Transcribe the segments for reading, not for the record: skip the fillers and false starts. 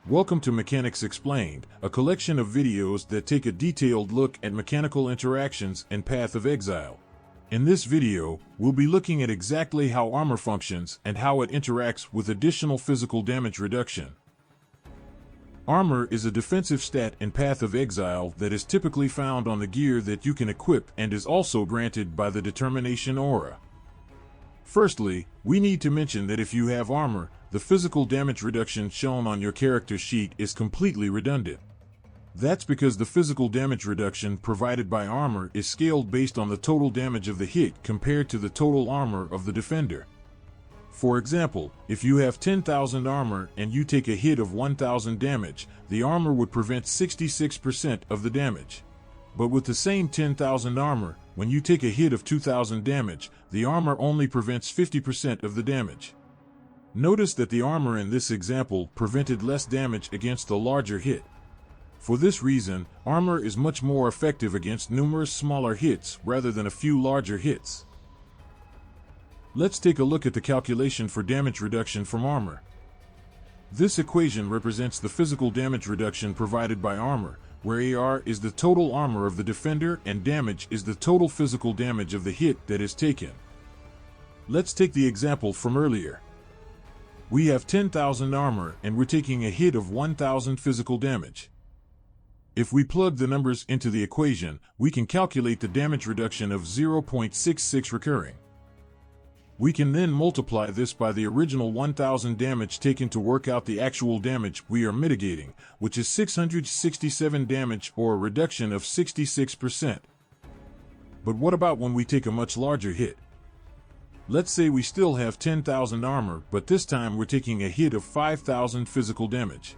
Welcome to Mechanics Explained, a collection of videos that take a detailed look at mechanical interactions in Path of Exile. In this video, we'll be looking at exactly how armor functions and how it interacts with additional physical damage reduction. Armor is a defensive stat in Path of Exile that is typically found on the gear that you can equip and is also granted by the Determination aura. Firstly, we need to mention that if you have armor, the physical damage reduction shown on your character sheet is completely redundant. That's because the physical damage reduction provided by armor is scaled based on the total damage of the hit compared to the total armor of the defender. For example, if you have 10,000 armor and you take a hit of 1,000 damage, the armor would prevent 66% of the damage. But with the same 10,000 armor, when you take a hit of 2,000 damage, the armor only prevents 50% of the damage. Notice that the armor in this example prevented less damage against the larger hit. For this reason, armor is much more effective against numerous smaller hits rather than a few larger hits. Let's take a look at the calculation for damage reduction from armor. This equation represents the physical damage reduction provided by armor, where AR is the total armor of the defender and damage is the total physical damage of the hit that is taken. Let's take the example from earlier. We have 10,000 armor and we're taking a hit of 1,000 physical damage. If we plug the numbers into the equation, we can calculate the damage reduction of 0.66 recurring. We can then multiply this by the original 1,000 damage taken to work out the actual damage we are mitigating, which is 667 damage or a reduction of 66%. But what about when we take a much larger hit? Let's say we still have 10,000 armor, but this time we're taking a hit of 5,000 physical damage.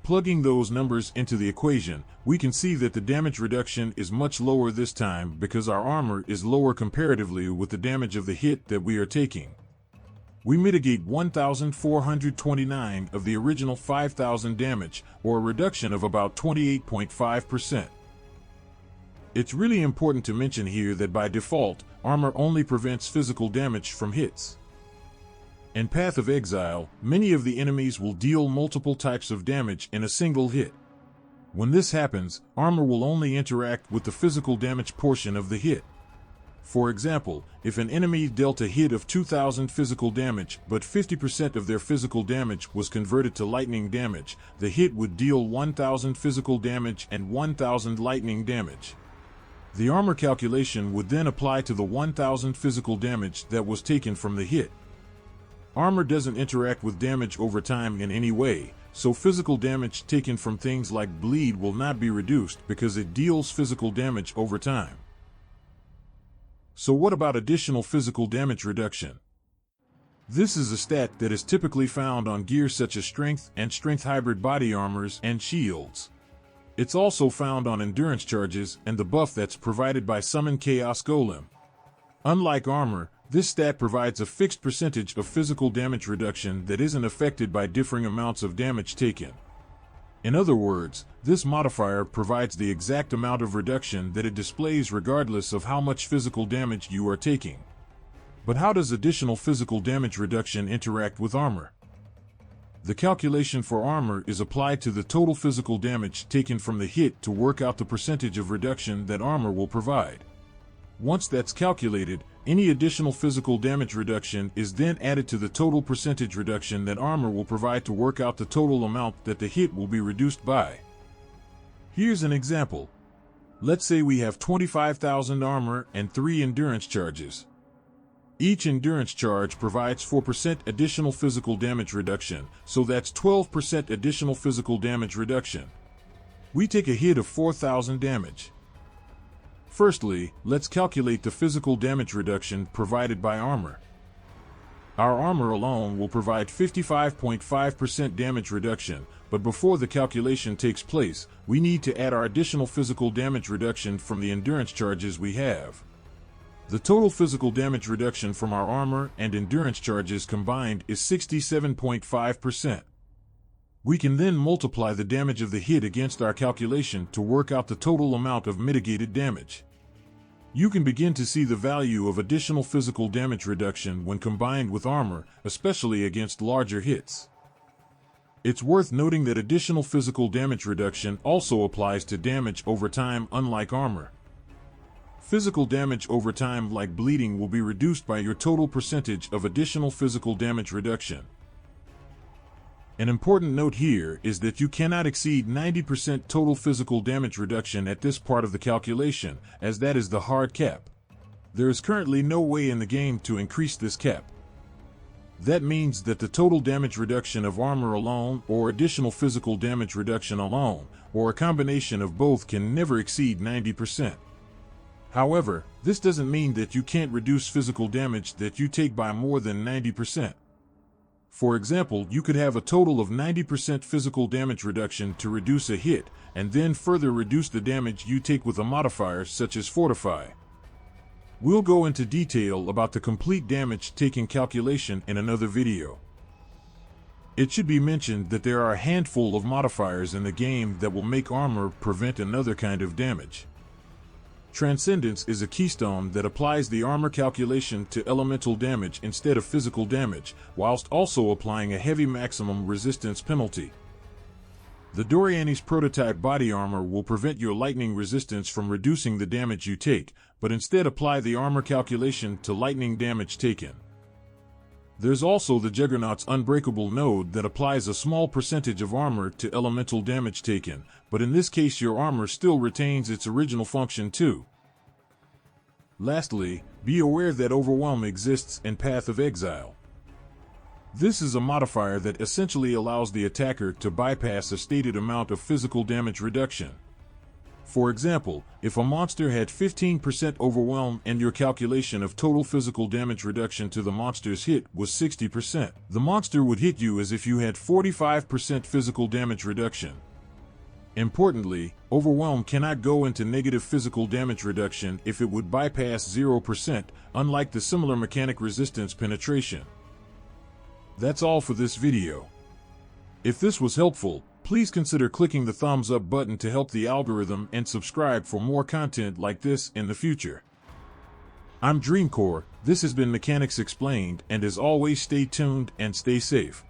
Plugging those numbers into the equation, we can see that the damage reduction is much lower this time because our armor is lower comparatively with the damage of the hit that we are taking. We mitigate 1,429 of the original 5,000 damage, or a reduction of about 28.5%. It's really important to mention here that by default, armor only prevents physical damage from hits. In Path of Exile, many of the enemies will deal multiple types of damage in a single hit. When this happens, armor will only interact with the physical damage portion of the hit. For example, if an enemy dealt a hit of 2,000 physical damage, but 50% of their physical damage was converted to lightning damage, the hit would deal 1,000 physical damage and 1,000 lightning damage. The armor calculation would then apply to the 1,000 physical damage that was taken from the hit. Armor doesn't interact with damage over time in any way, so physical damage taken from things like bleed will not be reduced because it deals physical damage over time. So what about additional physical damage reduction? This is a stat that is typically found on gear such as strength and strength hybrid body armors and shields. It's also found on endurance charges and the buff that's provided by Summon Chaos Golem. Unlike armor, this stat provides a fixed percentage of physical damage reduction that isn't affected by differing amounts of damage taken. In other words, this modifier provides the exact amount of reduction that it displays regardless of how much physical damage you are taking. But how does additional physical damage reduction interact with armor? The calculation for armor is applied to the total physical damage taken from the hit to work out the percentage of reduction that armor will provide. Once that's calculated, any additional physical damage reduction is then added to the total percentage reduction that armor will provide to work out the total amount that the hit will be reduced by. Here's an example. Let's say we have 25,000 armor and 3 endurance charges. Each endurance charge provides 4% additional physical damage reduction, so that's 12% additional physical damage reduction. We take a hit of 4,000 damage. Firstly, let's calculate the physical damage reduction provided by armor. Our armor alone will provide 55.5% damage reduction, but before the calculation takes place, we need to add our additional physical damage reduction from the endurance charges we have. The total physical damage reduction from our armor and endurance charges combined is 67.5%. We can then multiply the damage of the hit against our calculation to work out the total amount of mitigated damage. You can begin to see the value of additional physical damage reduction when combined with armor, especially against larger hits. It's worth noting that additional physical damage reduction also applies to damage over time, unlike armor. Physical damage over time, like bleeding, will be reduced by your total percentage of additional physical damage reduction. An important note here is that you cannot exceed 90% total physical damage reduction at this part of the calculation, as that is the hard cap. There is currently no way in the game to increase this cap. That means that the total damage reduction of armor alone, or additional physical damage reduction alone, or a combination of both, can never exceed 90%. However, this doesn't mean that you can't reduce physical damage that you take by more than 90%. For example, you could have a total of 90% physical damage reduction to reduce a hit, and then further reduce the damage you take with a modifier such as Fortify. We'll go into detail about the complete damage taken calculation in another video. It should be mentioned that there are a handful of modifiers in the game that will make armor prevent another kind of damage. Transcendence is a keystone that applies the armor calculation to elemental damage instead of physical damage, whilst also applying a heavy maximum resistance penalty. The Doriani's prototype body armor will prevent your lightning resistance from reducing the damage you take, but instead apply the armor calculation to lightning damage taken. There's also the Juggernaut's Unbreakable node that applies a small percentage of armor to elemental damage taken, but in this case your armor still retains its original function too. Lastly, be aware that Overwhelm exists in Path of Exile. This is a modifier that essentially allows the attacker to bypass a stated amount of physical damage reduction. For example, if a monster had 15% overwhelm and your calculation of total physical damage reduction to the monster's hit was 60%, the monster would hit you as if you had 45% physical damage reduction. Importantly, overwhelm cannot go into negative physical damage reduction if it would bypass 0%, unlike the similar mechanic resistance penetration. That's all for this video. If this was helpful, please consider clicking the thumbs up button to help the algorithm and subscribe for more content like this in the future. I'm Dreamcore, this has been Mechanics Explained, and as always, stay tuned and stay safe.